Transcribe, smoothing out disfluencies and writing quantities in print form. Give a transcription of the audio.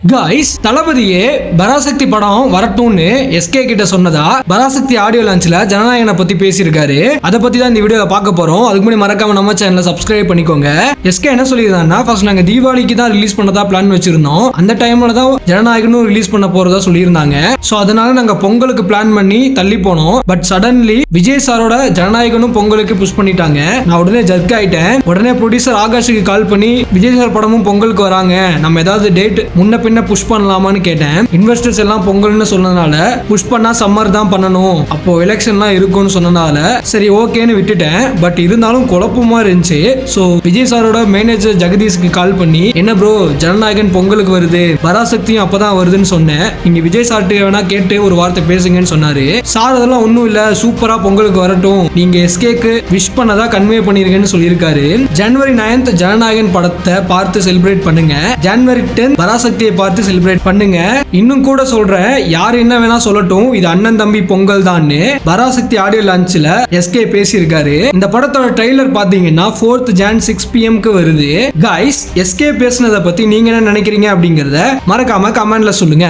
Guys தளபதியே Parasakthi படம் வரட்டும்னு SK கிட்ட சொன்னதா பராசக்தி ஆடியோ லான்ச்ல ஜனநாயகனை பத்தி பேசியிருக்காரு. அதை பத்தி தான் இந்த வீடியோல பார்க்க போறோம். அதுக்கு முன்னாடி மறக்காம நம்ம சேனலை சப்ஸ்கிரைப் பண்ணிக்கோங்க. எஸ்கே என்ன சொல்லியிருந்தாருன்னா, ஃபர்ஸ்ட் நாங்க தீபாவளிக்கு தான் ரிலீஸ் பண்ணதா பிளான் வச்சிருந்தோம். அந்த டைம்ல தான் ஜனநாயகனும் ரிலீஸ் பண்ண போறதா சொல்லியிருந்தாங்க. சோ அதனால நாங்க பொங்கலுக்கு பிளான் பண்ணி தள்ளி போனோம். பட் சடன்லி விஜய் சாரோட ஜனநாயகனும் பொங்கலுக்கு புஷ் பண்ணிட்டாங்க. நான் உடனே ஜர்க் ஆயிட்டேன். உடனே ப்ரொடியூசர் ஆகாஷுக்கு கால் பண்ணி விஜய் சார் படமும் பொங்கலுக்கு வராங்க, நம்ம ஏதாவது டேட் முன்ன பின்ன புஷ் பண்ணலாமான்னு கேட்டேன். இன்வெஸ்டர்ஸ் எல்லாம் பொங்கல்னு சொன்னதால புஷ் பண்ணா சம்மர் தான் பண்ணணும், அப்போ எலெக்ஷன்லாம் இருக்கும்னு சொன்னதால சரி ஓகேன்னு விட்டுட்டேன். பட் இருந்தாலும் குழப்பமா இருந்துச்சு. சோ விஜய் சாரோட மேனேஜர் ஜெகதீஷ்க்கு கால் பண்ணி, என்ன ப்ரோ ஜனநாயகன் பொங்கலுக்கு வருது, பராசக்தியும் அப்பதான் வருதுன்னு சொன்னேன், நீங்க விஜய் சார்ட்டு வேணா கேட்டு ஒரு வார்த்தை பேசுங்கன்னு சொன்னாரு. சார் அதெல்லாம் ஒன்னும் இல்ல, சூப்பரா பொங்கலுக்கு வரட்டும், நீங்க எஸ்கேக்கு விஷ் பண்ணதா கன்வே பண்ணிருக்கேன்னு சொல்லியிருக்காரு. ஜனவரி 9th ஜனநாயகன் படத்தை பார்த்து செலிப்ரேட் பண்ணுங்க, ஜனவரி 10th பராசக்தியை பார்த்து செலிப்ரேட் பண்ணுங்க. இன்னும் கூட சொல்றேன், யார் என்ன வேணா சொல்லட்டும், இது அண்ணன் தம்பி பொங்கல் தான் பராசக்தி ஆடியோ லான்ச்ல எஸ்கே பேசியிருக்காரு. இந்த படத்தோட ட்ரெய்லர் பாத்தீங்கன்னா 4th Jan 6 PM வருது. கைஸ் எஸ்கே பேசினதை பத்தி நீங்க என்ன நினைக்கிறீங்க அப்படிங்கறத மறக்காம கமெண்ட்ல சொல்லுங்க.